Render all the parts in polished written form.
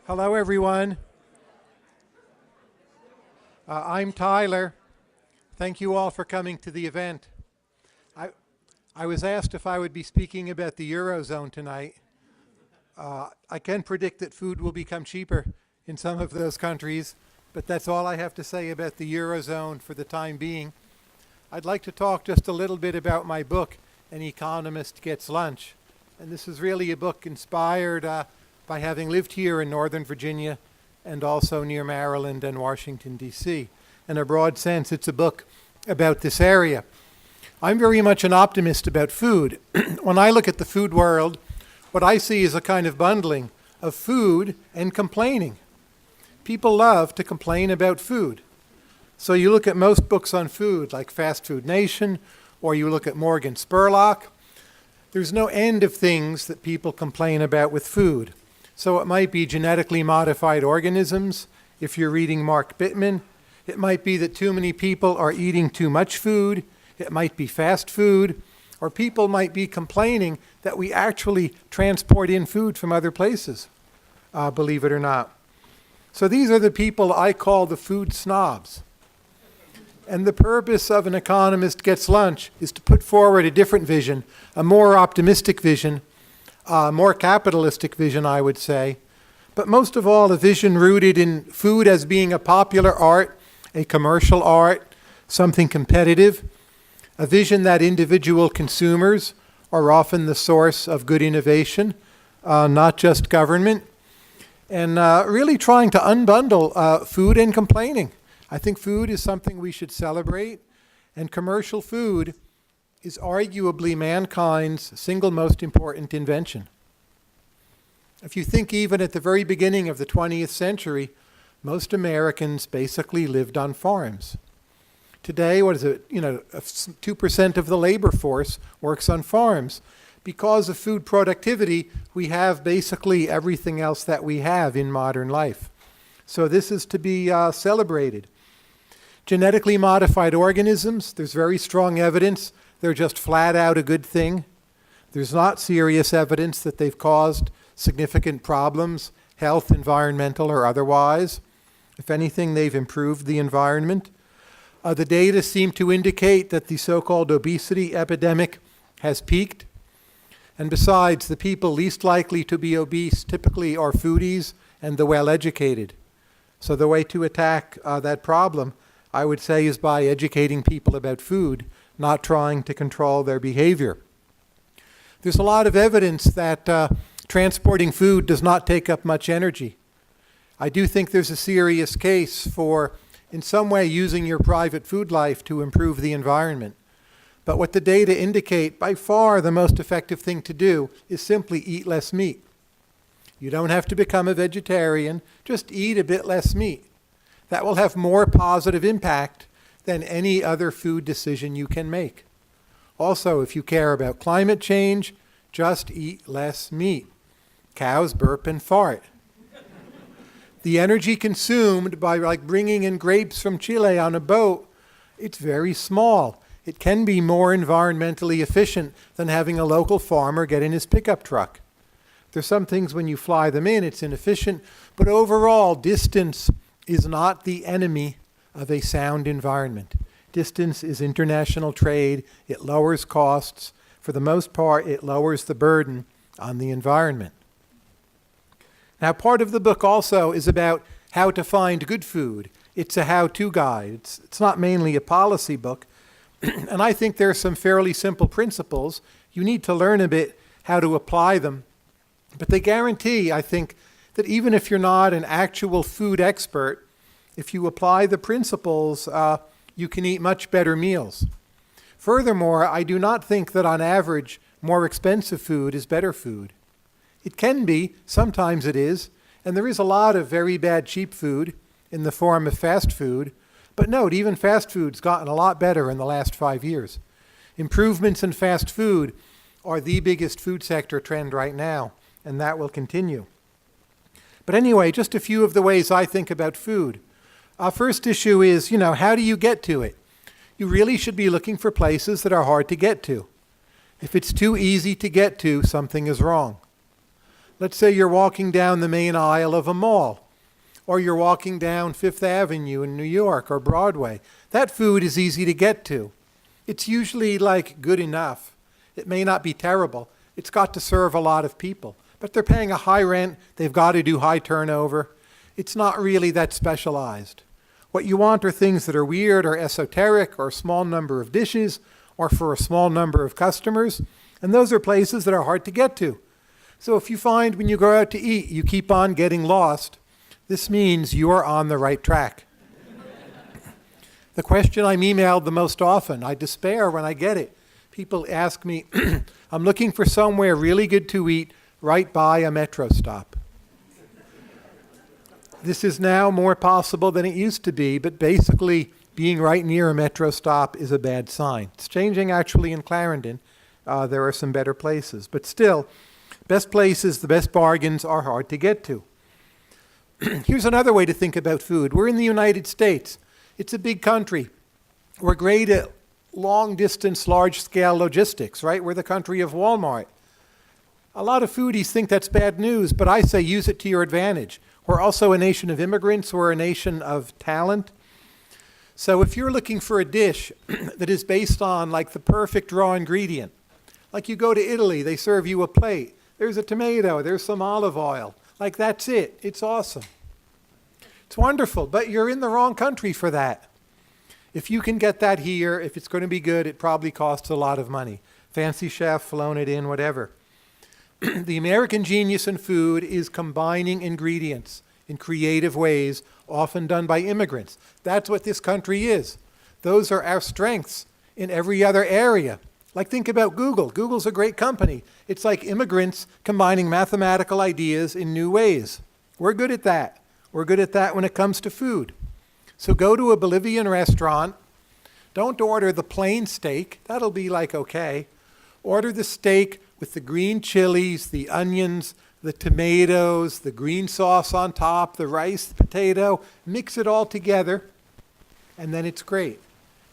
Hello, everyone. I'm Tyler. Thank you all for coming to the event. I was asked if I would be speaking about the Eurozone tonight. I can predict that food will become cheaper in some of those countries, but that's all I have to say about the Eurozone for the time being. I'd like to talk just a little bit about my book, An Economist Gets Lunch. And this is really a book inspired by having lived here in Northern Virginia and also near Maryland and Washington, D.C. In a broad sense, it's a book about this area. I'm very much an optimist about food. When I look at the food world, what I see is a kind of bundling of food and complaining. People love to complain about food. So you look at most books on food, like Fast Food Nation, or you look at Morgan Spurlock. There's no end of things that people complain about with food. So it might be genetically modified organisms, if you're reading Mark Bittman. It might be that too many people are eating too much food. It might be fast food. Or people might be complaining that we actually transport in food from other places, believe it or not. So these are the people I call the food snobs. And the purpose of An Economist Gets Lunch is to put forward a different vision, a more optimistic vision, more capitalistic vision, I would say, but most of all, a vision rooted in food as being a popular art, a commercial art, something competitive, a vision that individual consumers are often the source of good innovation, not just government, and really trying to unbundle food and complaining. I think food is something we should celebrate, and commercial food is arguably mankind's single most important invention. If you think even at the very beginning of the 20th century, most Americans basically lived on farms. Today, 2% of the labor force works on farms. Because of food productivity, we have basically everything else that we have in modern life. So this is to be celebrated. Genetically modified organisms, there's very strong evidence they're just flat out a good thing. There's not serious evidence that they've caused significant problems, health, environmental, or otherwise. If anything, they've improved the environment. The data seem to indicate that the so-called obesity epidemic has peaked. And besides, the people least likely to be obese typically are foodies and the well-educated. So the way to attack that problem, I would say, is by educating people about food, not trying to control their behavior. There's a lot of evidence that transporting food does not take up much energy. I do think there's a serious case for, in some way, using your private food life to improve the environment. But what the data indicate, by far the most effective thing to do is simply eat less meat. You don't have to become a vegetarian, just eat a bit less meat. That will have more positive impact than any other food decision you can make. Also, if you care about climate change, just eat less meat. Cows burp and fart. The energy consumed by bringing in grapes from Chile on a boat, it's very small. It can be more environmentally efficient than having a local farmer get in his pickup truck. There's some things when you fly them in, it's inefficient, but overall, distance is not the enemy of a sound environment. Distance is international trade. It lowers costs. For the most part, it lowers the burden on the environment. Now, part of the book also is about how to find good food. It's a how-to guide. It's not mainly a policy book. And I think there are some fairly simple principles. You need to learn a bit how to apply them. But they guarantee, I think, that even if you're not an actual food expert, if you apply the principles, you can eat much better meals. Furthermore, I do not think that on average, more expensive food is better food. It can be, sometimes it is, and there is a lot of very bad cheap food in the form of fast food. But note, even fast food's gotten a lot better in the last 5 years. Improvements in fast food are the biggest food sector trend right now, and that will continue. But anyway, just a few of the ways I think about food. First issue is, how do you get to it? You really should be looking for places that are hard to get to. If it's too easy to get to, something is wrong. Let's say you're walking down the main aisle of a mall, or you're walking down Fifth Avenue in New York or Broadway. That food is easy to get to. It's usually like good enough. It may not be terrible. It's got to serve a lot of people. But they're paying a high rent. They've got to do high turnover. It's not really that specialized. What you want are things that are weird or esoteric or a small number of dishes or for a small number of customers. And those are places that are hard to get to. So if you find when you go out to eat, you keep on getting lost, this means you are on the right track. The question I'm emailed the most often, I despair when I get it. People ask me, I'm looking for somewhere really good to eat right by a metro stop. This is now more possible than it used to be, but basically being right near a metro stop is a bad sign. It's changing actually in Clarendon. There are some better places. But still, best places, the best bargains are hard to get to. Here's another way to think about food. We're in the United States. It's a big country. We're great at long-distance, large-scale logistics, right? We're the country of Walmart. A lot of foodies think that's bad news, but I say use it to your advantage. We're also a nation of immigrants. We're a nation of talent. So if you're looking for a dish that is based on like the perfect raw ingredient, like you go to Italy, they serve you a plate. There's a tomato, there's some olive oil. Like that's it. It's awesome. It's wonderful, but you're in the wrong country for that. If you can get that here, if it's going to be good, it probably costs a lot of money. Fancy chef, flown it in, whatever. The American genius in food is combining ingredients in creative ways, often done by immigrants. That's what this country is. Those are our strengths in every other area. Like think about Google. Google's a great company. It's like immigrants combining mathematical ideas in new ways. We're good at that. We're good at that when it comes to food. So go to a Bolivian restaurant. Don't order the plain steak. That'll be like okay. Order the steak with the green chilies, the onions, the tomatoes, the green sauce on top, the rice, the potato. Mix it all together, and then it's great.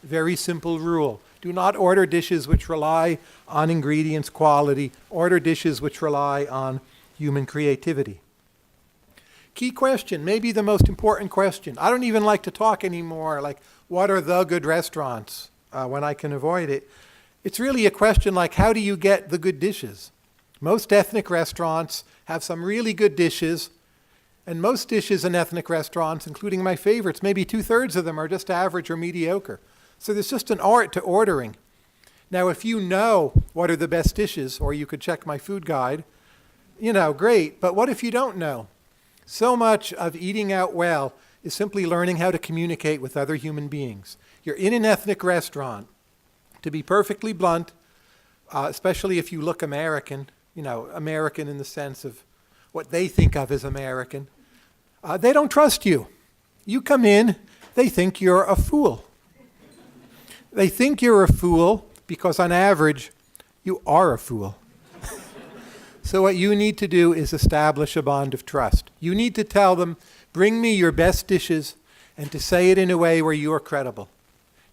Very simple rule. Do not order dishes which rely on ingredients quality. Order dishes which rely on human creativity. Key question, maybe the most important question. I don't even like to talk anymore, like what are the good restaurants when I can avoid it. It's really a question like how do you get the good dishes? Most ethnic restaurants have some really good dishes, and most dishes in ethnic restaurants, including my favorites, maybe 2/3 of them are just average or mediocre. So there's just an art to ordering. Now, if you know what are the best dishes, or you could check my food guide, great. But what if you don't know? So much of eating out well is simply learning how to communicate with other human beings. You're in an ethnic restaurant. To be perfectly blunt, especially if you look American, American in the sense of what they think of as American, they don't trust you. You come in, they think you're a fool. They think you're a fool because on average, you are a fool. So what you need to do is establish a bond of trust. You need to tell them, bring me your best dishes, and to say it in a way where you are credible.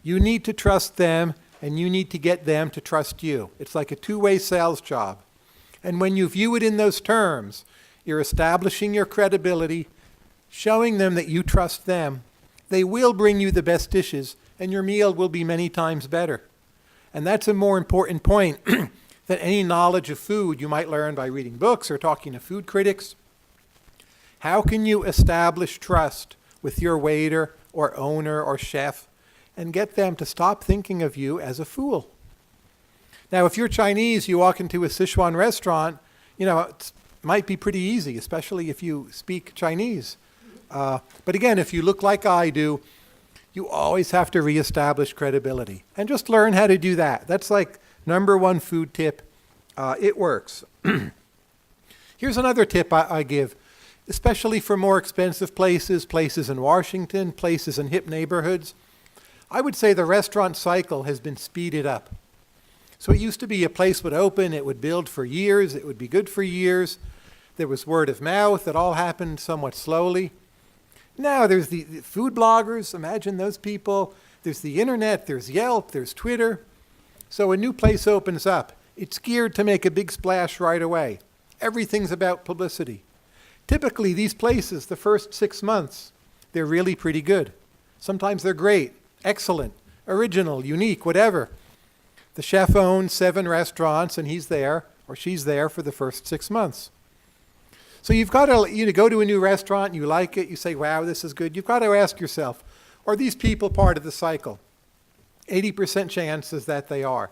You need to trust them, and you need to get them to trust you. It's like a two-way sales job. And when you view it in those terms, you're establishing your credibility, showing them that you trust them. They will bring you the best dishes, and your meal will be many times better. And that's a more important point than any knowledge of food you might learn by reading books or talking to food critics. How can you establish trust with your waiter or owner or chef and get them to stop thinking of you as a fool? Now, if you're Chinese, you walk into a Sichuan restaurant, it might be pretty easy, especially if you speak Chinese. But again, if you look like I do, you always have to reestablish credibility. And just learn how to do that. That's like number one food tip. It works. Here's another tip I give, especially for more expensive places in Washington, places in hip neighborhoods. I would say the restaurant cycle has been speeded up. So it used to be a place would open, it would build for years, it would be good for years. There was word of mouth, it all happened somewhat slowly. Now there's the food bloggers, imagine those people. There's the internet, there's Yelp, there's Twitter. So a new place opens up. It's geared to make a big splash right away. Everything's about publicity. Typically, these places, the first 6 months, they're really pretty good. Sometimes they're great, excellent, original, unique, whatever. The chef owns 7 restaurants, and he's there, or she's there for the first 6 months. So you've got to go to a new restaurant, you like it, you say, wow, this is good. You've got to ask yourself, are these people part of the cycle? 80% chances that they are.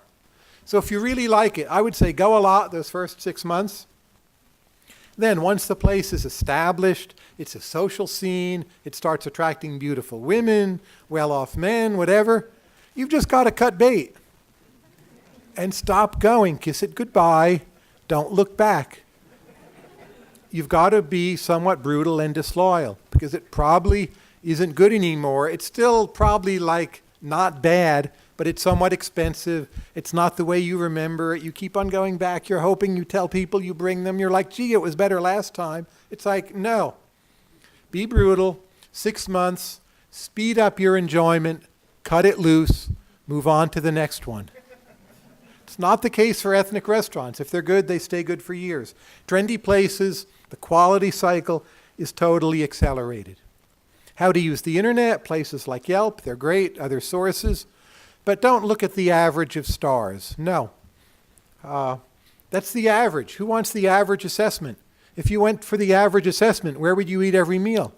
So if you really like it, I would say go a lot those first 6 months. Then once the place is established, it's a social scene, it starts attracting beautiful women, well-off men, whatever, you've just got to cut bait and stop going. Kiss it goodbye. Don't look back. You've got to be somewhat brutal and disloyal because it probably isn't good anymore. It's still probably like not bad, but it's somewhat expensive. It's not the way you remember it. You keep on going back. You're hoping, you tell people, you bring them. You're like, gee, it was better last time. It's like, no. Be brutal. 6 months. Speed up your enjoyment. Cut it loose. Move on to the next one. It's not the case for ethnic restaurants. If they're good, they stay good for years. Trendy places, the quality cycle is totally accelerated. How to use the internet, places like Yelp, they're great, other sources. But don't look at the average of stars. No. That's the average. Who wants the average assessment? If you went for the average assessment, where would you eat every meal?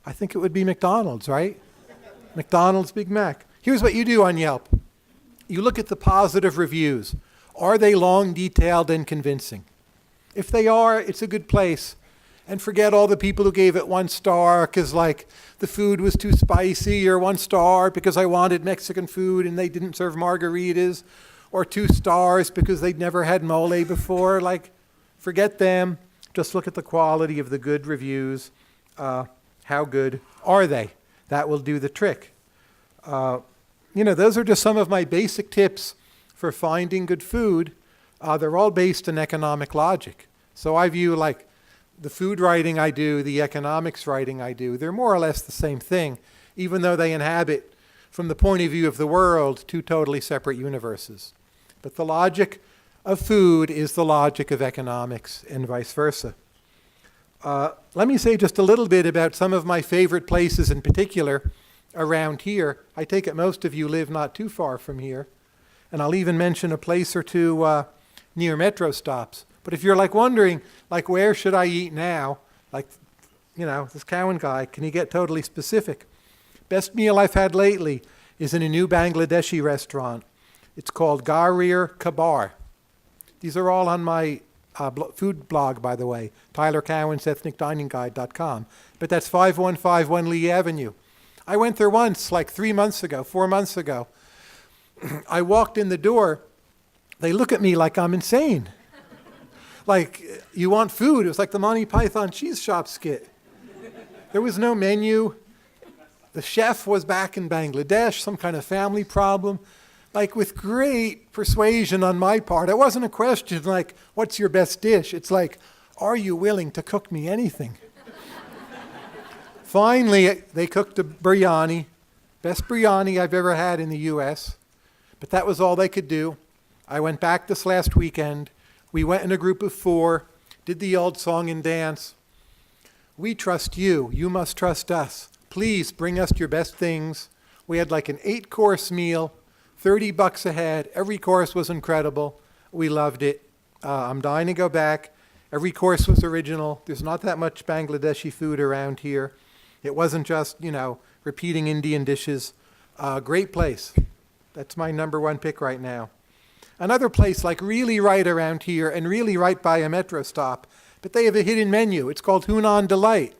I think it would be McDonald's, right? McDonald's Big Mac. Here's what you do on Yelp. You look at the positive reviews. Are they long, detailed, and convincing? If they are, it's a good place. And forget all the people who gave it 1 star because like the food was too spicy, or 1 star because I wanted Mexican food and they didn't serve margaritas, or 2 stars because they'd never had mole before. Like, forget them. Just look at the quality of the good reviews. How good are they? That will do the trick. Those are just some of my basic tips for finding good food. They're all based in economic logic. So I view like the food writing I do, the economics writing I do, they're more or less the same thing, even though they inhabit, from the point of view of the world, 2 totally separate universes. But the logic of food is the logic of economics, and vice versa. Let me say just a little bit about some of my favorite places in particular around here. I take it most of you live not too far from here. And I'll even mention a place or 2 near metro stops. But if you're like wondering, like, where should I eat now? Like, this Cowen guy, can he get totally specific? Best meal I've had lately is in a new Bangladeshi restaurant. It's called Garir Kabar. These are all on my food blog, by the way, Tyler Cowen's ethnicdiningguide.com. But that's 5151 Lee Avenue. I went there once, like 4 months ago. I walked in the door. They look at me like I'm insane. Like, you want food? It was like the Monty Python cheese shop skit. There was no menu. The chef was back in Bangladesh, some kind of family problem. Like, with great persuasion on my part. It wasn't a question like, what's your best dish? It's like, are you willing to cook me anything? Finally, they cooked a biryani. Best biryani I've ever had in the U.S. But that was all they could do. I went back this last weekend. We went in a group of 4, did the old song and dance. We trust you. You must trust us. Please bring us your best things. We had like an 8-course meal, $30 a head. Every course was incredible. We loved it. I'm dying to go back. Every course was original. There's not that much Bangladeshi food around here. It wasn't just, repeating Indian dishes. Great place. That's my number 1 pick right now. Another place like really right around here and really right by a metro stop, but they have a hidden menu. It's called Hunan Delight.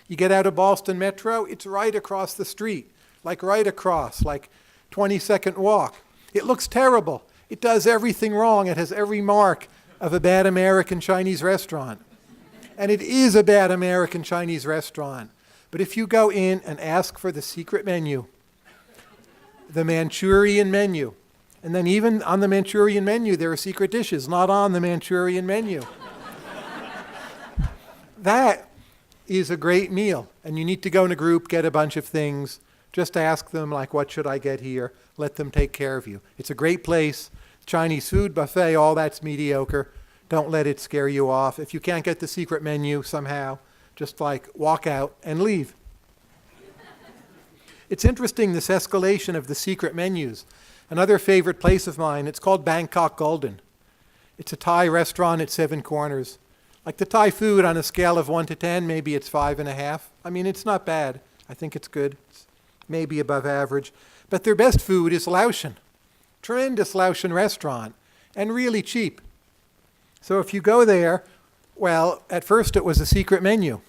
You get out of Boston Metro, it's right across the street, like right across, like 20-second walk. It looks terrible. It does everything wrong. It has every mark of a bad American Chinese restaurant. And it is a bad American Chinese restaurant. But if you go in and ask for the secret menu, the Manchurian menu, and then even on the Manchurian menu, there are secret dishes, not on the Manchurian menu. That is a great meal. And you need to go in a group, get a bunch of things. Just ask them, like, what should I get here? Let them take care of you. It's a great place. Chinese food buffet, all that's mediocre. Don't let it scare you off. If you can't get the secret menu somehow, just like walk out and leave. It's interesting, this escalation of the secret menus. Another favorite place of mine, it's called Bangkok Golden. It's a Thai restaurant at Seven Corners. Like the Thai food on a scale of 1 to 10, maybe it's 5.5. I mean, it's not bad. I think it's good. It's maybe above average. But their best food is Laotian. Tremendous Laotian restaurant, and really cheap. So if you go there, well, at first it was a secret menu,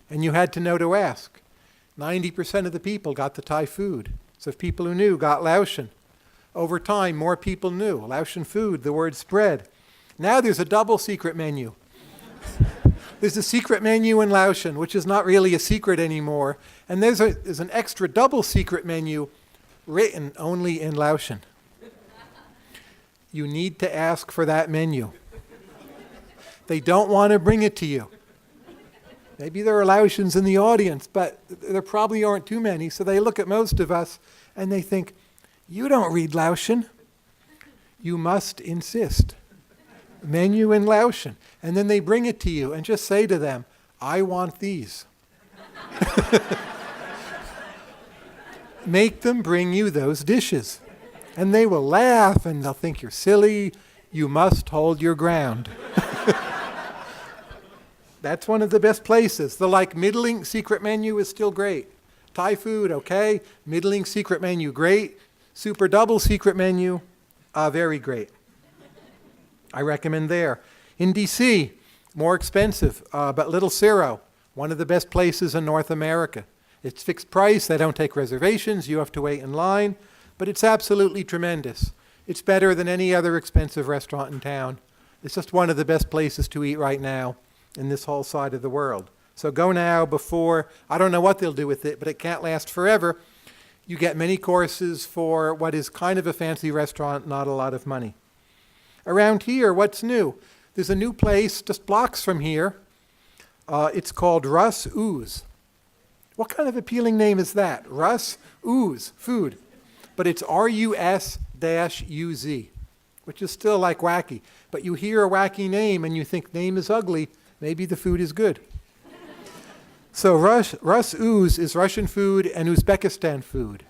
and you had to know to ask. 90% of the people got the Thai food. So if people who knew got Laotian. Over time, more people knew. Laotian food, the word spread. Now there's a double secret menu. There's a secret menu in Laotian, which is not really a secret anymore. And there's an extra double secret menu written only in Laotian. You need to ask for that menu. They don't want to bring it to you. Maybe there are Laotians in the audience, but there probably aren't too many. So they look at most of us and they think, you don't read Laotian. You must insist. Menu in Laotian. And then they bring it to you and just say to them, I want these. Make them bring you those dishes. And they will laugh and they'll think you're silly. You must hold your ground. That's one of the best places. The middling secret menu is still great. Thai food, okay. Middling secret menu, great. Super double secret menu, very great. I recommend there. In D.C., more expensive, but Little Ciro, one of the best places in North America. It's fixed price. They don't take reservations. You have to wait in line. But it's absolutely tremendous. It's better than any other expensive restaurant in town. It's just one of the best places to eat right now in this whole side of the world. So go now before, I don't know what they'll do with it, but it can't last forever. You get many courses for what is kind of a fancy restaurant, not a lot of money. Around here, what's new? There's a new place just blocks from here. It's called Rus Ooze. What kind of appealing name is that? Rus Ooze, food. But it's RUS-UZ, which is still like wacky. But you hear a wacky name and you think name is ugly, maybe the food is good. So Rus Ooze is Russian food and Uzbekistan food.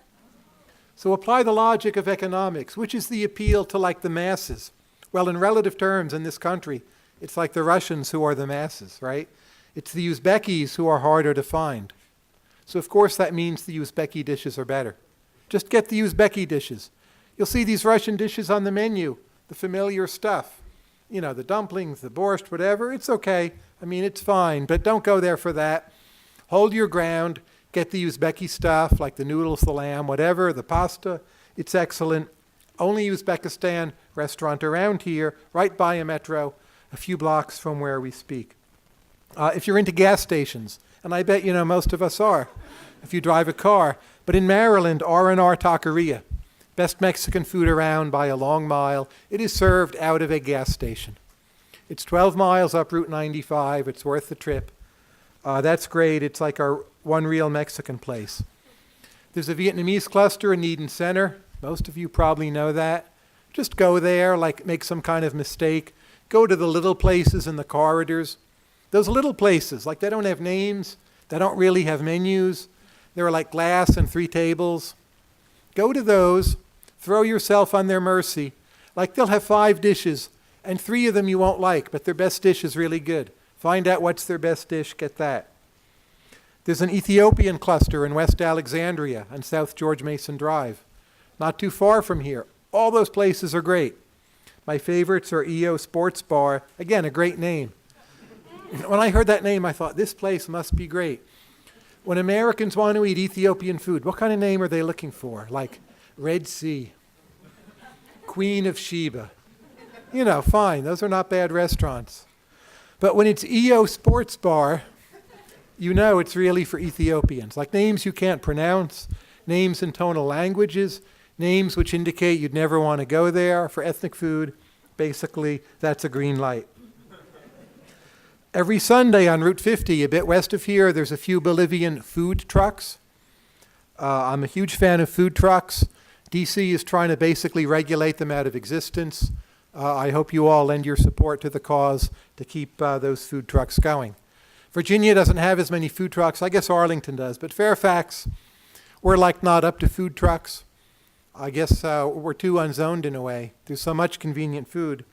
So apply the logic of economics. Which is the appeal to the masses? Well, in relative terms in this country, it's like the Russians who are the masses, right? It's the Uzbekis who are harder to find. So of course that means the Uzbeki dishes are better. Just get the Uzbeki dishes. You'll see these Russian dishes on the menu, the familiar stuff. You know, the dumplings, the borscht, whatever, it's okay. I mean, it's fine, but don't go there for that. Hold your ground. Get the Uzbeki stuff, like the noodles, the lamb, whatever, the pasta. It's excellent. Only Uzbekistan restaurant around here, right by a metro, a few blocks from where we speak. If you're into gas stations, and I bet most of us are, if you drive a car, but in Maryland, R&R Taqueria, best Mexican food around by a long mile. It is served out of a gas station. It's 12 miles up Route 95. It's worth the trip. That's great. It's like our one real Mexican place. There's a Vietnamese cluster in Eden Center. Most of you probably know that. Just go there, make some kind of mistake. Go to the little places in the corridors. Those little places, they don't have names. They don't really have menus. They're like glass and 3 tables. Go to those. Throw yourself on their mercy. They'll have 5 dishes, and 3 of them you won't like, but their best dish is really good. Find out what's their best dish, get that. There's an Ethiopian cluster in West Alexandria on South George Mason Drive. Not too far from here. All those places are great. My favorites are EO Sports Bar. Again, a great name. When I heard that name, I thought, this place must be great. When Americans want to eat Ethiopian food, what kind of name are they looking for? Like Red Sea, Queen of Sheba. Fine. Those are not bad restaurants. But when it's EO Sports Bar, it's really for Ethiopians. Names you can't pronounce, names in tonal languages, names which indicate you'd never want to go there. For ethnic food, basically, that's a green light. Every Sunday on Route 50, a bit west of here, there's a few Bolivian food trucks. I'm a huge fan of food trucks. DC is trying to basically regulate them out of existence. I hope you all lend your support to the cause to keep those food trucks going. Virginia doesn't have as many food trucks. I guess Arlington does. But Fairfax, we're like not up to food trucks. I guess we're too unzoned in a way. There's so much convenient food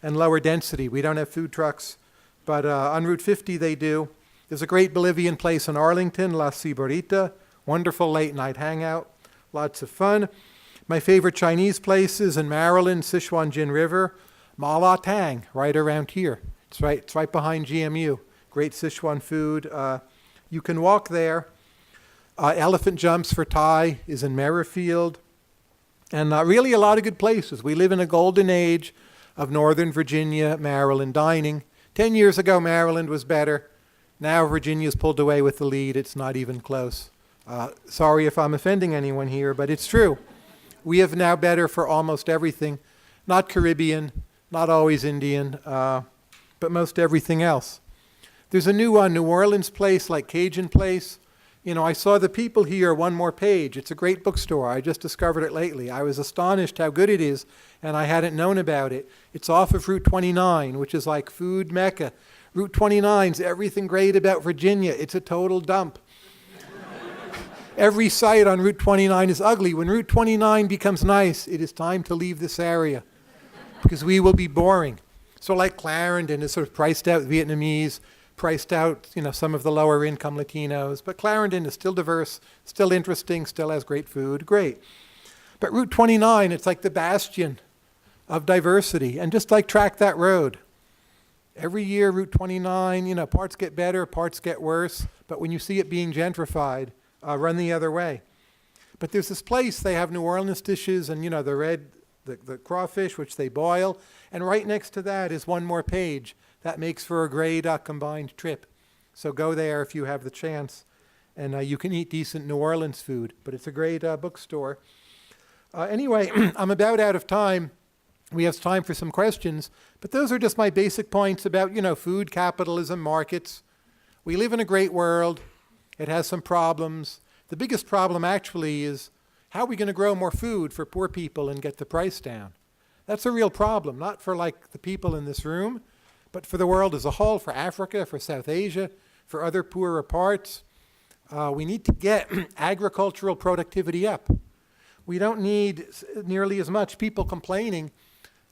and lower density. We don't have food trucks. But on Route 50 they do. There's a great Bolivian place in Arlington, La Ciborita. Wonderful late night hangout. Lots of fun. My favorite Chinese place is in Maryland, Sichuan River. Ma La Tang, right around here. It's right behind GMU. Great Sichuan food. You can walk there. Elephant Jumps for Thai is in Merrifield. And really a lot of good places. We live in a golden age of Northern Virginia, Maryland dining. 10 years ago, Maryland was better. Now Virginia's pulled away with the lead. It's not even close. Sorry if I'm offending anyone here, but it's true. We have now better for almost everything. Not Caribbean, not always Indian, but most everything else. There's a new New Orleans place like Cajun Place. You know, I saw the people here, one more page. It's a great bookstore. I just discovered it lately. I was astonished how good it is, and I hadn't known about it. It's off of Route 29, which is like food mecca. Route 29's everything great about Virginia. It's a total dump. Every site on Route 29 is ugly. When Route 29 becomes nice, it is time to leave this area because we will be boring. So like Clarendon is sort of priced out Vietnamese, priced out, you know, some of the lower income Latinos, but Clarendon is still diverse, still interesting, still has great food, great. But Route 29, it's like the bastion of diversity, and just like track that road. Every year, Route 29, you know, parts get better, parts get worse, but when you see it being gentrified, run the other way. But there's this place, they have New Orleans dishes and, you know, the crawfish, which they boil, and right next to that is one more page. That makes for a great combined trip. So go there if you have the chance. And you can eat decent New Orleans food, but it's a great bookstore. Anyway, I'm about out of time. We have time for some questions, but those are just my basic points about, you know, food, capitalism, markets. We live in a great world. It has some problems. The biggest problem actually is how are we going to grow more food for poor people and get the price down? That's a real problem, not for like the people in this room, but for the world as a whole, for Africa, for South Asia, for other poorer parts. We need to get agricultural productivity up. We don't need nearly as much people complaining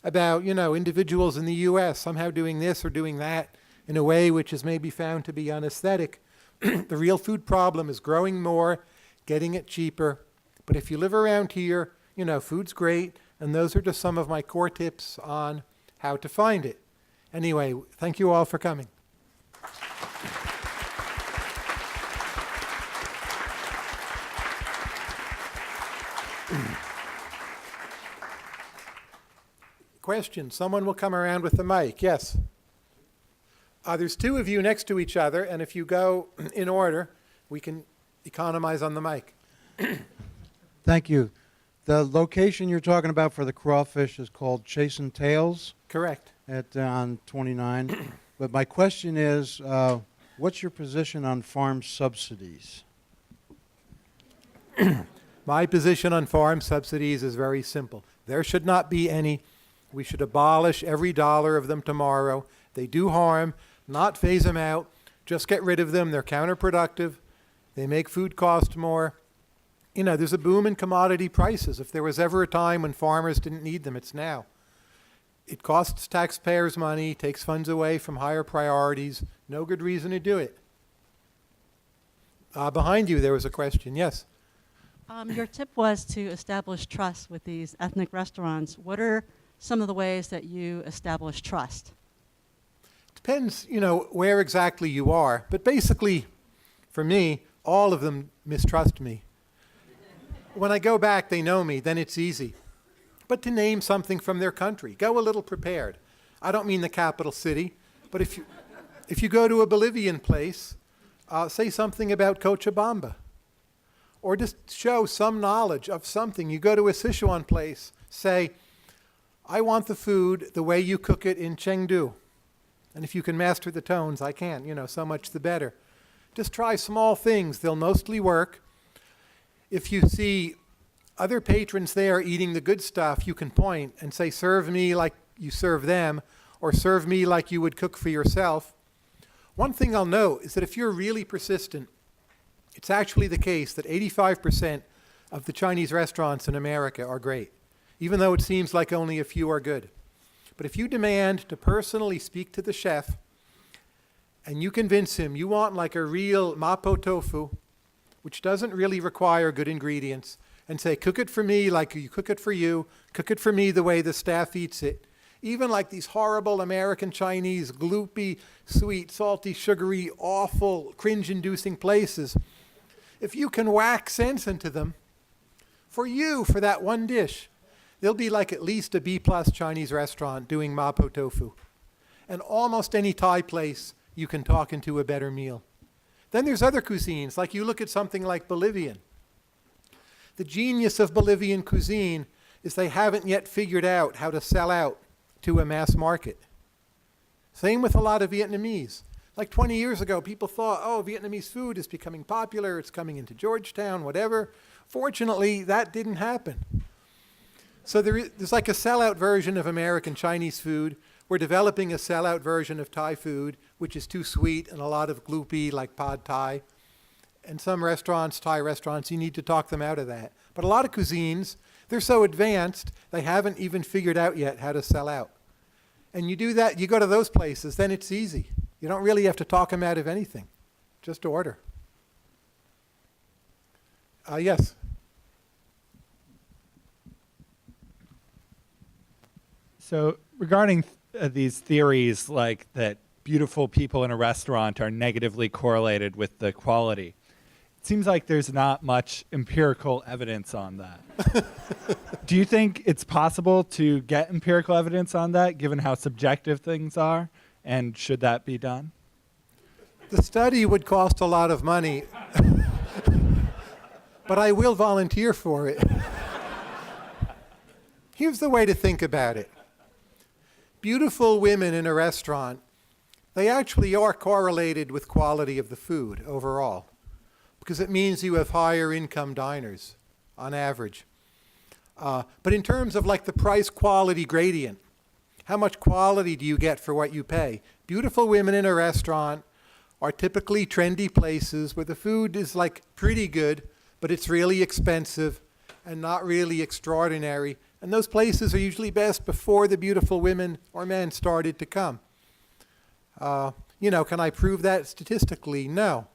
about, you know, individuals in the U.S. somehow doing this or doing that in a way which is maybe found to be unaesthetic. The real food problem is growing more, getting it cheaper. But if you live around here, you know, food's great, and those are just some of my core tips on how to find it. Anyway, thank you all for coming. Question. Someone will come around with the mic. Yes. There's two of you next to each other, and if you go in order, we can economize on the mic. Thank you. The location you're talking about for the crawfish is called Chasin' Tails. Correct. On 29. But my question is, what's your position on farm subsidies? My position on farm subsidies is very simple. There should not be any. We should abolish every dollar of them tomorrow. They do harm, not phase them out. Just get rid of them. They're counterproductive. They make food cost more. You know, there's a boom in commodity prices. If there was ever a time when farmers didn't need them, it's now. It costs taxpayers money, takes funds away from higher priorities. No good reason to do it. Behind you, there was a question. Yes? Your tip was to establish trust with these ethnic restaurants. What are some of the ways that you establish trust? Depends, you know, where exactly you are. But basically, for me, all of them mistrust me. When I go back, they know me, then it's easy. But to name something from their country, go a little prepared. I don't mean the capital city, but if you go to a Bolivian place, say something about Cochabamba. Or just show some knowledge of something. You go to a Sichuan place, say, I want the food the way you cook it in Chengdu. And if you can master the tones, I can, you know, so much the better. Just try small things. They'll mostly work. If you see other patrons there eating the good stuff, you can point and say, serve me like you serve them, or serve me like you would cook for yourself. One thing I'll note is that if you're really persistent, it's actually the case that 85% of the Chinese restaurants in America are great, even though it seems like only a few are good. But if you demand to personally speak to the chef and you convince him you want like a real mapo tofu, which doesn't really require good ingredients, and say, cook it for me like you cook it for you, cook it for me the way the staff eats it. Even like these horrible American Chinese, gloopy, sweet, salty, sugary, awful, cringe-inducing places, if you can whack sense into them, for that one dish, they'll be like at least a B-plus Chinese restaurant doing mapo tofu. And almost any Thai place you can talk into a better meal. Then there's other cuisines, like you look at something like Bolivian. The genius of Bolivian cuisine is they haven't yet figured out how to sell out to a mass market. Same with a lot of Vietnamese. Like 20 years ago, people thought, oh, Vietnamese food is becoming popular, it's coming into Georgetown, whatever. Fortunately, that didn't happen. So there's like a sellout version of American Chinese food. We're developing a sellout version of Thai food, which is too sweet and a lot of gloopy, like pad Thai. And some restaurants, Thai restaurants, you need to talk them out of that. But a lot of cuisines, they're so advanced, they haven't even figured out yet how to sell out. And you do that, you go to those places, then it's easy. You don't really have to talk them out of anything. Just order. Yes? So regarding these theories like that beautiful people in a restaurant are negatively correlated with the quality, it seems like there's not much empirical evidence on that. Do you think it's possible to get empirical evidence on that, given how subjective things are? And should that be done? The study would cost a lot of money, but I will volunteer for it. Here's the way to think about it. Beautiful women in a restaurant, they actually are correlated with quality of the food overall, because it means you have higher income diners on average. But in terms of like the price-quality gradient, how much quality do you get for what you pay? Beautiful women in a restaurant are typically trendy places where the food is like pretty good, but it's really expensive and not really extraordinary. And those places are usually best before the beautiful women or men started to come. Can I prove that statistically? No.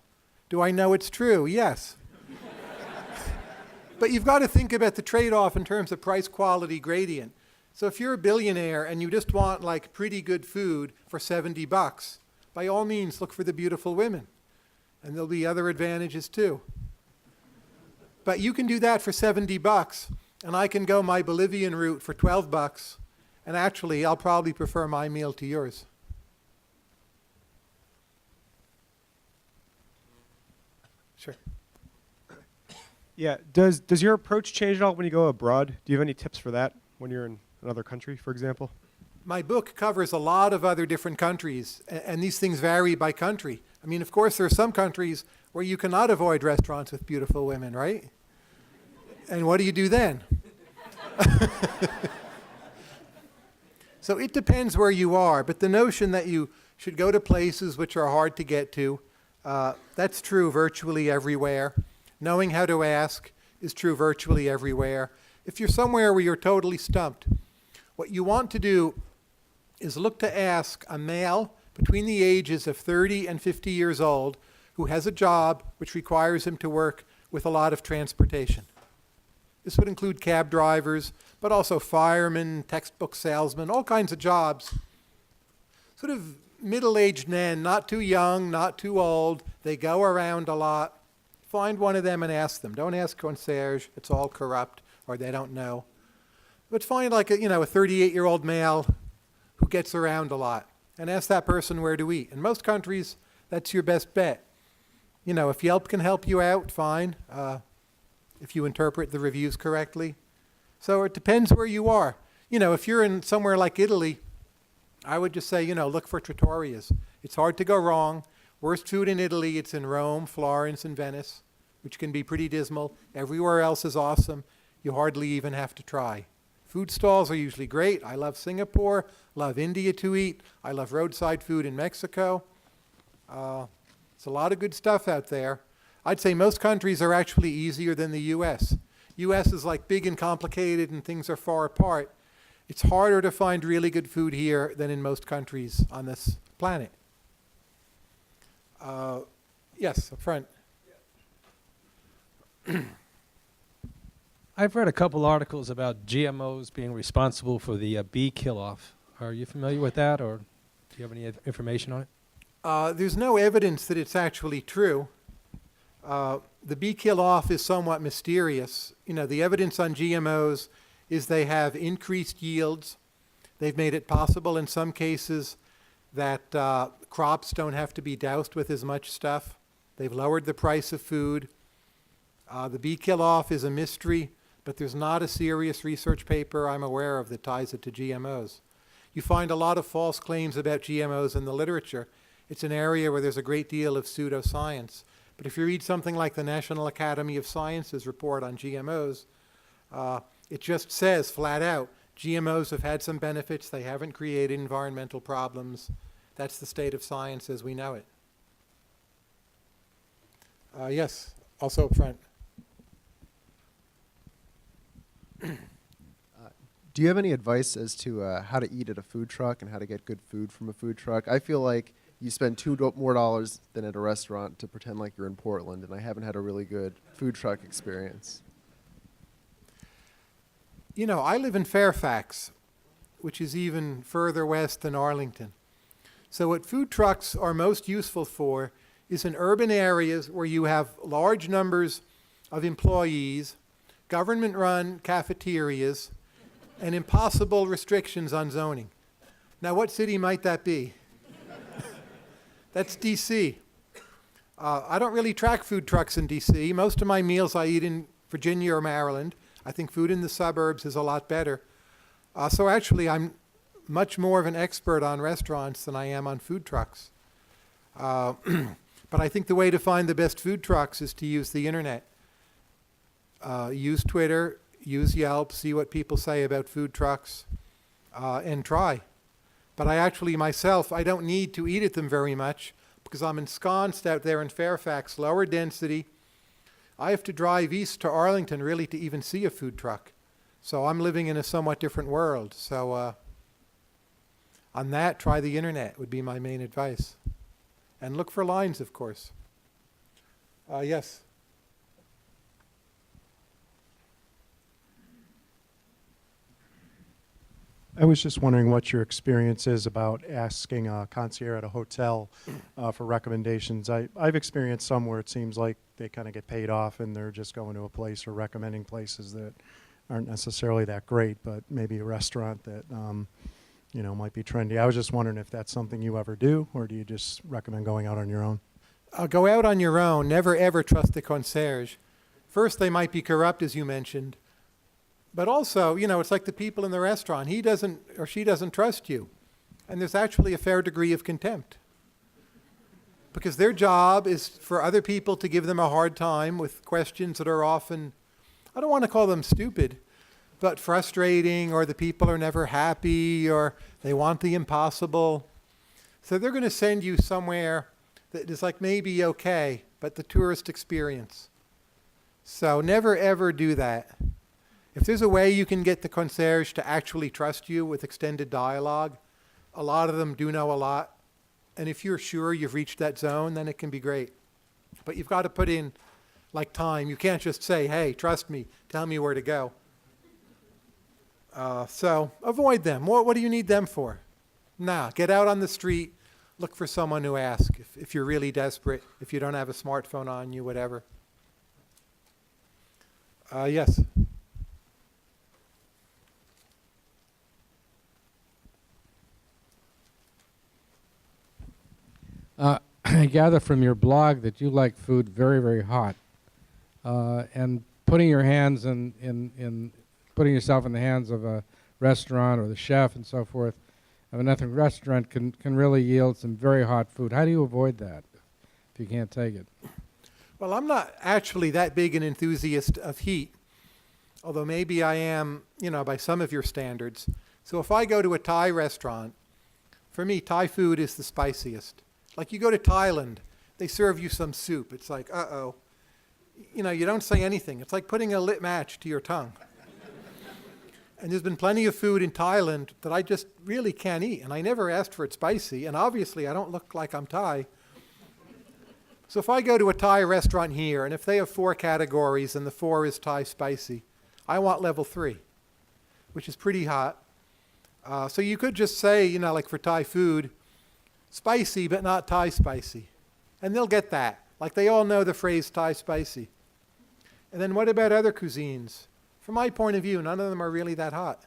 Do I know it's true? Yes. But you've got to think about the trade-off in terms of price-quality gradient. So if you're a billionaire and you just want like pretty good food for $70, by all means look for the beautiful women. And there'll be other advantages too. But you can do that for $70, and I can go my Bolivian route for $12, and actually I'll probably prefer my meal to yours. Sure. Yeah. Does your approach change at all when you go abroad? Do you have any tips for that when you're in another country, for example? My book covers a lot of other different countries, and these things vary by country. I mean, of course, there are some countries where you cannot avoid restaurants with beautiful women, right? And what do you do then? So it depends where you are, but the notion that you should go to places which are hard to get to, that's true virtually everywhere. Knowing how to ask is true virtually everywhere. If you're somewhere where you're totally stumped, what you want to do is look to ask a male between the ages of 30 and 50 years old who has a job which requires him to work with a lot of transportation. This would include cab drivers, but also firemen, textbook salesmen, all kinds of jobs. Sort of middle-aged men, not too young, not too old. They go around a lot. Find one of them and ask them. Don't ask concierge. It's all corrupt or they don't know. But find like a 38-year-old male who gets around a lot and ask that person where to eat. In most countries, that's your best bet. If Yelp can help you out, fine. If you interpret the reviews correctly. So it depends where you are. If you're in somewhere like Italy, I would just say, look for trattorias. It's hard to go wrong. Worst food in Italy, it's in Rome, Florence, and Venice, which can be pretty dismal. Everywhere else is awesome. You hardly even have to try. Food stalls are usually great. I love Singapore, love India to eat. I love roadside food in Mexico. It's a lot of good stuff out there. I'd say most countries are actually easier than the U.S. U.S. is like big and complicated and things are far apart. It's harder to find really good food here than in most countries on this planet. Yes, up front. I've read a couple articles about GMOs being responsible for the bee kill-off. Are you familiar with that, or do you have any information on it? There's no evidence that it's actually true. The bee kill-off is somewhat mysterious. You know, the evidence on GMOs is they have increased yields. They've made it possible in some cases that crops don't have to be doused with as much stuff. They've lowered the price of food. The bee kill-off is a mystery, but there's not a serious research paper I'm aware of that ties it to GMOs. You find a lot of false claims about GMOs in the literature. It's an area where there's a great deal of pseudoscience. But if you read something like the National Academy of Sciences report on GMOs, it just says flat out, GMOs have had some benefits. They haven't created environmental problems. That's the state of science as we know it. Yes, also up front. Do you have any advice as to how to eat at a food truck and how to get good food from a food truck? I feel like you spend $2 more than at a restaurant to pretend like you're in Portland, and I haven't had a really good food truck experience. You know, I live in Fairfax, which is even further west than Arlington. So what food trucks are most useful for is in urban areas where you have large numbers of employees, government-run cafeterias, and impossible restrictions on zoning. Now, what city might that be? That's D.C. I don't really track food trucks in D.C. Most of my meals I eat in Virginia or Maryland. I think food in the suburbs is a lot better. So actually, I'm much more of an expert on restaurants than I am on food trucks. But I think the way to find the best food trucks is to use the internet. Use Twitter, use Yelp, see what people say about food trucks, and try. But I actually myself, I don't need to eat at them very much because I'm ensconced out there in Fairfax, lower density. I have to drive east to Arlington really to even see a food truck. So I'm living in a somewhat different world. So on that, try the internet would be my main advice. And look for lines, of course. Yes. I was just wondering what your experience is about asking a concierge at a hotel for recommendations. I've experienced some where it seems like they kind of get paid off and they're just going to a place or recommending places that aren't necessarily that great, but maybe a restaurant that you know, might be trendy. I was just wondering if that's something you ever do, or do you just recommend going out on your own? Go out on your own. Never ever trust the concierge. First, they might be corrupt, as you mentioned. But also, you know, it's like the people in the restaurant. He doesn't or she doesn't trust you. And there's actually a fair degree of contempt. Because their job is for other people to give them a hard time with questions that are often, I don't want to call them stupid, but frustrating, or the people are never happy, or they want the impossible. So they're going to send you somewhere that is like maybe okay, but the tourist experience. So never ever do that. If there's a way you can get the concierge to actually trust you with extended dialogue, a lot of them do know a lot. And if you're sure you've reached that zone, then it can be great. But you've got to put in like time. You can't just say, hey, trust me, tell me where to go. So avoid them. What do you need them for? Nah, get out on the street, look for someone to ask if you're really desperate, if you don't have a smartphone on you, whatever. Yes. I gather from your blog that you like food very, very hot, and putting your hands in putting yourself in the hands of a restaurant or the chef and so forth of an ethnic restaurant can really yield some very hot food. How do you avoid that if you can't take it? Well, I'm not actually that big an enthusiast of heat. although maybe I am, by some of your standards. So if I go to a Thai restaurant, for me, Thai food is the spiciest. Like you go to Thailand, they serve you some soup. It's like, uh-oh. You don't say anything. It's like putting a lit match to your tongue. And there's been plenty of food in Thailand that I just really can't eat. And I never asked for it spicy. And obviously, I don't look like I'm Thai. So if I go to a Thai restaurant here, and if they have 4 categories and the 4 is Thai spicy, I want level 3, which is pretty hot. So you could just say, like for Thai food, spicy but not Thai spicy. And they'll get that. Like they all know the phrase Thai spicy. And then what about other cuisines? From my point of view, none of them are really that hot.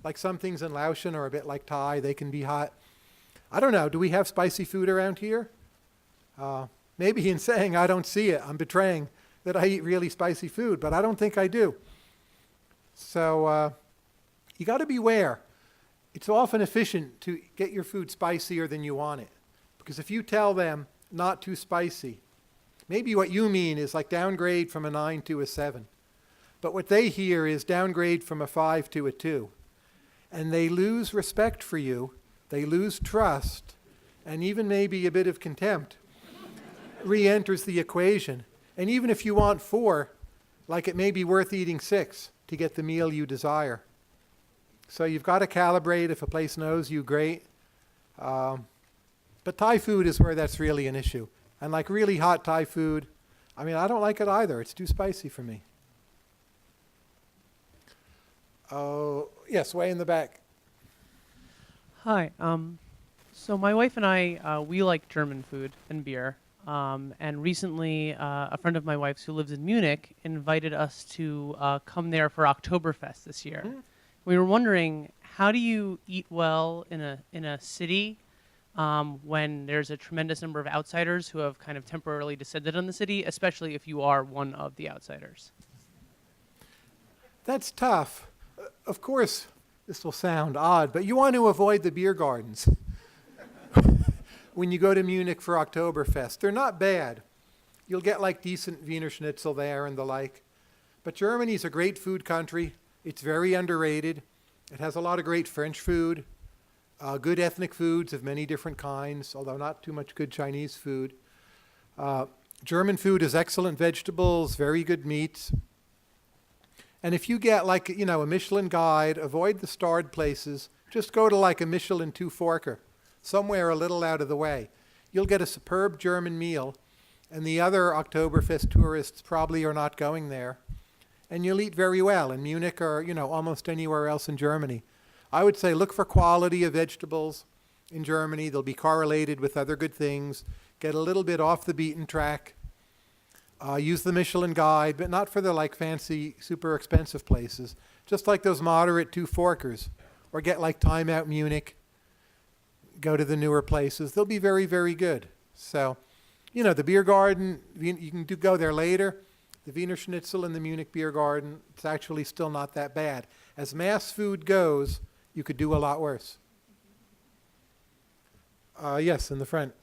Like some things in Laotian are a bit like Thai, they can be hot. I don't know, do we have spicy food around here? Maybe in saying I don't see it, I'm betraying that I eat really spicy food, but I don't think I do. So you got to beware. It's often efficient to get your food spicier than you want it. Because if you tell them not too spicy, maybe what you mean is like downgrade from a 9 to a 7. But what they hear is downgrade from a 5 to a 2. And they lose respect for you, they lose trust, and even maybe a bit of contempt re-enters the equation. And even if you want 4, like it may be worth eating 6 to get the meal you desire. So you've got to calibrate. If a place knows you, great. But Thai food is where that's really an issue. And like really hot Thai food, I don't like it either. It's too spicy for me. Oh, yes, way in the back. Hi. So my wife and I, we like German food and beer. And recently, a friend of my wife's who lives in Munich invited us to come there for Oktoberfest this year. We were wondering, how do you eat well in a city when there's a tremendous number of outsiders who have kind of temporarily descended on the city, especially if you are one of the outsiders? That's tough. Of course, this will sound odd, but you want to avoid the beer gardens when you go to Munich for Oktoberfest. They're not bad. You'll get like decent Wiener Schnitzel there and the like. But Germany's a great food country. It's very underrated. It has a lot of great French food, good ethnic foods of many different kinds, although not too much good Chinese food. German food is excellent vegetables, very good meats. And if you get like, a Michelin guide, avoid the starred places. Just go to like a Michelin 2-forker, somewhere a little out of the way. You'll get a superb German meal, and the other Oktoberfest tourists probably are not going there. And you'll eat very well in Munich or, almost anywhere else in Germany. I would say look for quality of vegetables in Germany. They'll be correlated with other good things. Get a little bit off the beaten track. Use the Michelin guide, but not for the like fancy, super expensive places. Just like those moderate 2-forkers. Or get like Time Out Munich. Go to the newer places. They'll be very, very good. So, the beer garden, you can go there later. The Wiener Schnitzel in the Munich beer garden, it's actually still not that bad. As mass food goes, you could do a lot worse. Yes, in the front.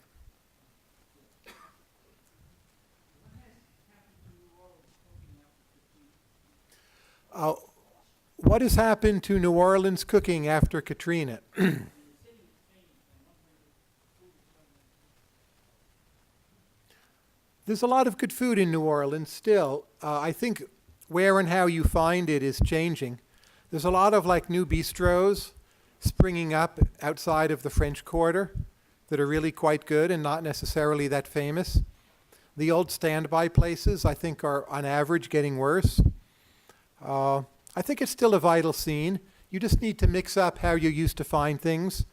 What has happened to New Orleans cooking after Katrina? There's a lot of good food in New Orleans still. I think where and how you find it is changing. There's a lot of like new bistros springing up outside of the French Quarter that are really quite good and not necessarily that famous. The old standby places, I think, are on average getting worse. I think it's still a vital scene. You just need to mix up how you used to find things.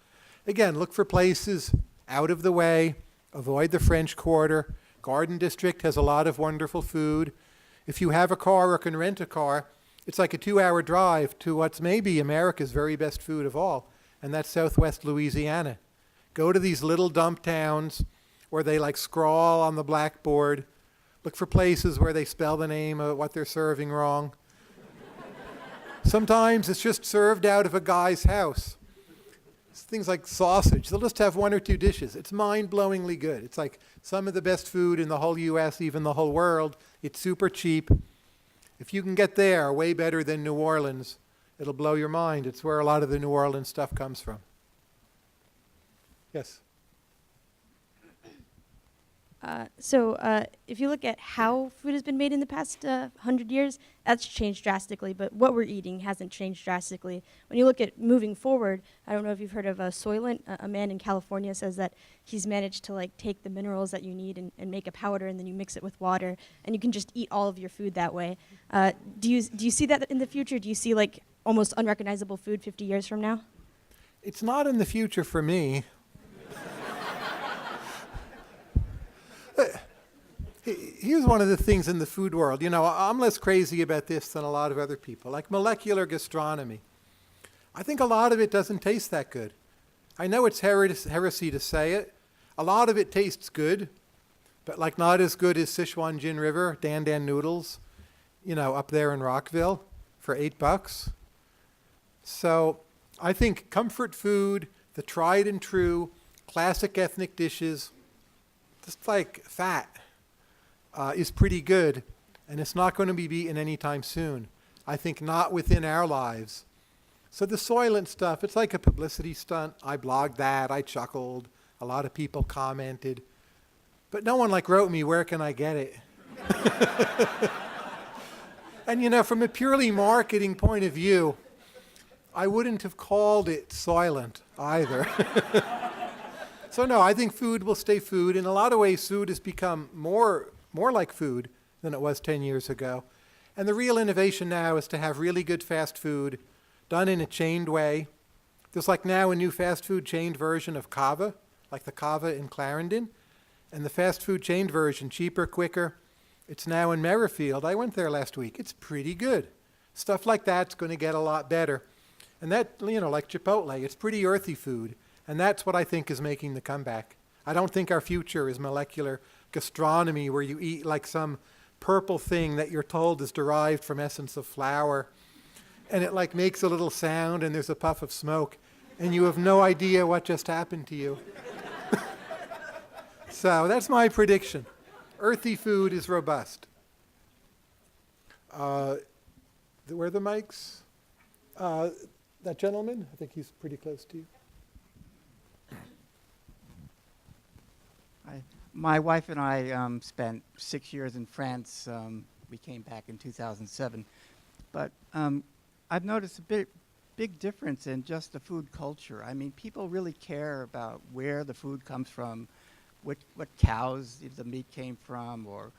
Again, look for places out of the way. Avoid the French Quarter. Garden District has a lot of wonderful food. If you have a car or can rent a car, it's like a 2-hour drive to what's maybe America's very best food of all, and that's Southwest Louisiana. Go to these little dump towns where they like scrawl on the blackboard. Look for places where they spell the name of what they're serving wrong. Sometimes it's just served out of a guy's house. It's things like sausage. They'll just have 1 or 2 dishes. It's mind-blowingly good. It's like some of the best food in the whole U.S., even the whole world. It's super cheap. If you can get there way better than New Orleans, it'll blow your mind. It's where a lot of the New Orleans stuff comes from. Yes? If you look at how food has been made in the past 100 years, that's changed drastically, but what we're eating hasn't changed drastically. When you look at moving forward, I don't know if you've heard of Soylent. A man in California says that he's managed to like take the minerals that you need and make a powder, and then you mix it with water, and you can just eat all of your food that way. Do you see that in the future? Do you see like almost unrecognizable food 50 years from now? It's not in the future for me. Here's one of the things in the food world. You know, I'm less crazy about this than a lot of other people. Like molecular gastronomy. I think a lot of it doesn't taste that good. I know it's heresy to say it. A lot of it tastes good, but like not as good as Sichuan Jin River, Dan Dan noodles, you know, up there in Rockville for $8. So I think comfort food, the tried and true, classic ethnic dishes, just like fat, is pretty good, and it's not going to be beaten anytime soon. I think not within our lives. So the Soylent stuff, it's like a publicity stunt. I blogged that, I chuckled, a lot of people commented, but no one like wrote me, where can I get it? And you know, from a purely marketing point of view, I wouldn't have called it Soylent either. So no, I think food will stay food. In a lot of ways, food has become more like food than it was 10 years ago. And the real innovation now is to have really good fast food done in a chained way. There's like now a new fast food chained version of Kava, like the Kava in Clarendon. And the fast food chained version, cheaper, quicker. It's now in Merrifield. I went there last week. It's pretty good. Stuff like that's going to get a lot better. And that, you know, like Chipotle, it's pretty earthy food. And that's what I think is making the comeback. I don't think our future is molecular gastronomy where you eat like some purple thing that you're told is derived from essence of flour. And it like makes a little sound and there's a puff of smoke. And you have no idea what just happened to you. So that's my prediction. Earthy food is robust. Where are the mics? That gentleman, I think he's pretty close to you. My wife and I spent 6 years in France. We came back in 2007. But I've noticed a big difference in just the food culture. I mean, people really care about where the food comes from, what cows the meat came from, or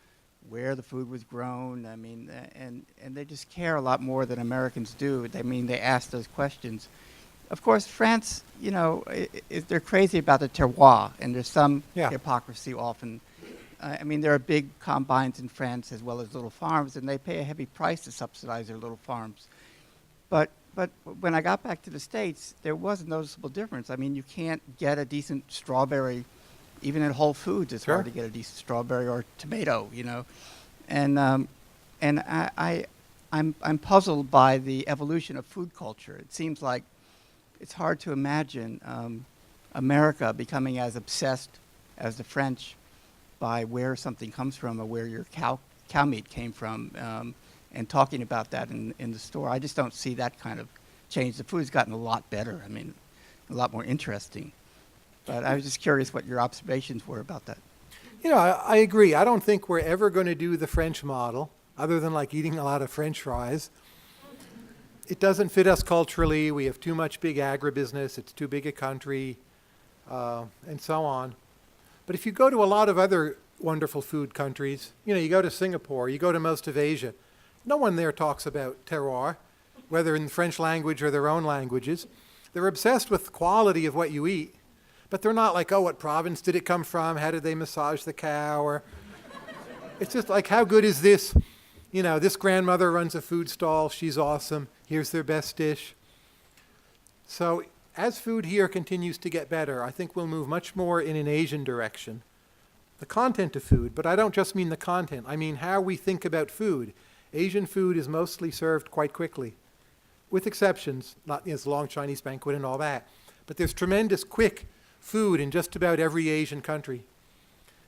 where the food was grown. I mean, and they just care a lot more than Americans do. I mean, they ask those questions. Of course, France, you know, they're crazy about the terroir, and there's some hypocrisy often. I mean, there are big combines in France as well as little farms, and they pay a heavy price to subsidize their little farms. But when I got back to the States, there was a noticeable difference. I mean, you can't get a decent strawberry, even at Whole Foods. It's hard to get a decent strawberry or tomato, you know. And I'm puzzled by the evolution of food culture. It seems like it's hard to imagine America becoming as obsessed as the French by where something comes from or where your cow meat came from, and talking about that in the store. I just don't see that kind of change. The food's gotten a lot better. I mean, a lot more interesting. But I was just curious what your observations were about that. You know, I agree. I don't think we're ever going to do the French model, other than like eating a lot of French fries. It doesn't fit us culturally. We have too much big agribusiness. It's too big a country, and so on. But if you go to a lot of other wonderful food countries, you know, you go to Singapore, you go to most of Asia, no one there talks about terroir, whether in the French language or their own languages. They're obsessed with the quality of what you eat, but they're not like, oh, what province did it come from? How did they massage the cow? Or it's just like, how good is this? You know, this grandmother runs a food stall. She's awesome. Here's their best dish. So as food here continues to get better, I think we'll move much more in an Asian direction. The content of food, but I don't just mean the content. I mean how we think about food. Asian food is mostly served quite quickly, with exceptions, not as long Chinese banquet and all that. But there's tremendous quick food in just about every Asian country.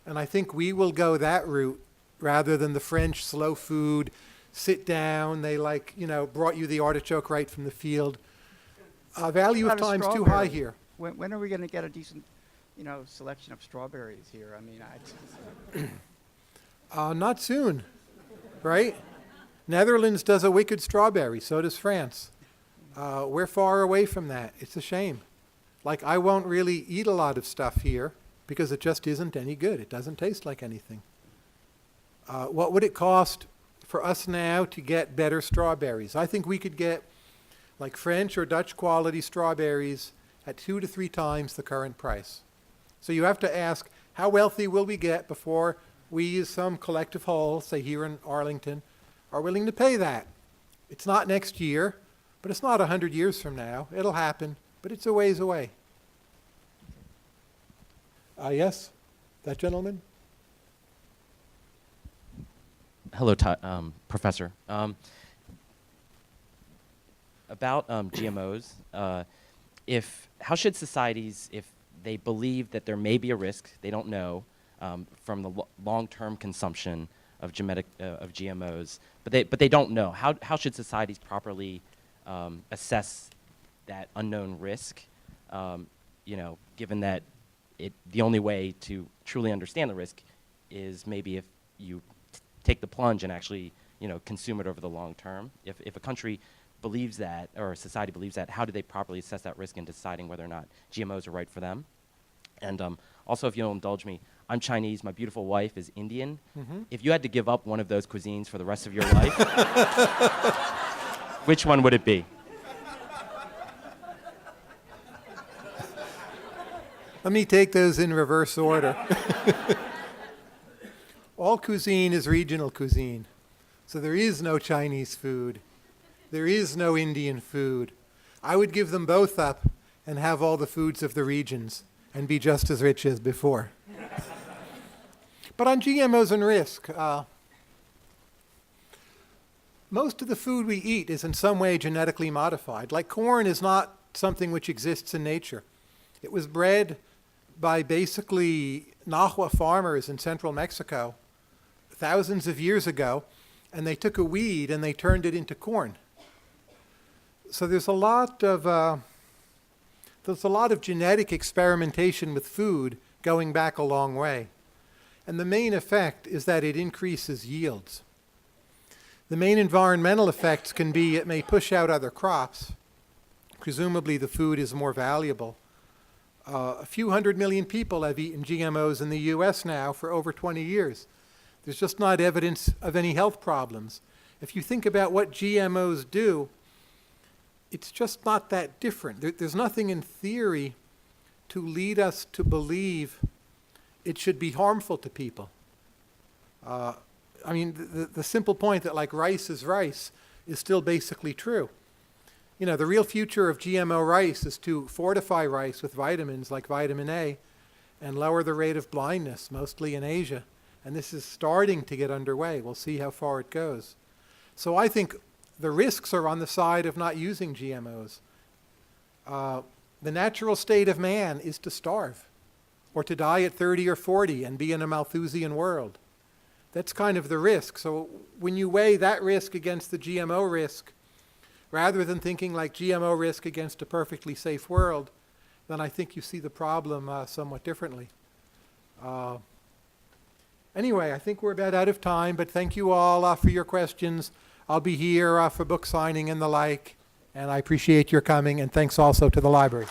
And I think we will go that route rather than the French slow food, sit down. They brought you the artichoke right from the field. Value of time's too high here. When are we going to get a decent, selection of strawberries here? I mean, Not soon, right? Netherlands does a wicked strawberry. So does France. We're far away from that. It's a shame. I won't really eat a lot of stuff here because it just isn't any good. It doesn't taste like anything. What would it cost for us now to get better strawberries? I think we could get French or Dutch quality strawberries at 2 to 3 times the current price. So you have to ask, how wealthy will we get before we, as some collective whole, say here in Arlington, are willing to pay that? It's not next year, but it's not 100 years from now. It'll happen, but it's a ways away. Yes, that gentleman? Hello, Professor. About GMOs, how should societies, if they believe that there may be a risk, they don't know, from the long-term consumption of GMOs, but they don't know, how should societies properly assess that unknown risk? Given that the only way to truly understand the risk is maybe if you take the plunge and actually consume it over the long term. If a country believes that, or a society believes that, how do they properly assess that risk in deciding whether or not GMOs are right for them? And also, if you'll indulge me, I'm Chinese, my beautiful wife is Indian. Mm-hmm. If you had to give up one of those cuisines for the rest of your life, which one would it be? Let me take those in reverse order. All cuisine is regional cuisine. So there is no Chinese food. There is no Indian food. I would give them both up and have all the foods of the regions and be just as rich as before. But on GMOs and risk, most of the food we eat is in some way genetically modified. Like corn is not something which exists in nature. It was bred by basically Nahua farmers in central Mexico thousands of years ago, and they took a weed and they turned it into corn. So there's a lot of genetic experimentation with food going back a long way. And the main effect is that it increases yields. The main environmental effects can be it may push out other crops. Presumably the food is more valuable. A few 100 million people have eaten GMOs in the US now for over 20 years. There's just not evidence of any health problems. If you think about what GMOs do, it's just not that different. There's nothing in theory to lead us to believe it should be harmful to people. The simple point that rice is rice is still basically true. The real future of GMO rice is to fortify rice with vitamins like vitamin A and lower the rate of blindness, mostly in Asia. And this is starting to get underway. We'll see how far it goes. So I think the risks are on the side of not using GMOs. The natural state of man is to starve or to die at 30 or 40 and be in a Malthusian world. That's kind of the risk. So when you weigh that risk against the GMO risk, rather than thinking like GMO risk against a perfectly safe world, then I think you see the problem somewhat differently. Anyway, I think we're about out of time, but thank you all for your questions. I'll be here for book signing and the like, and I appreciate your coming, and thanks also to the library.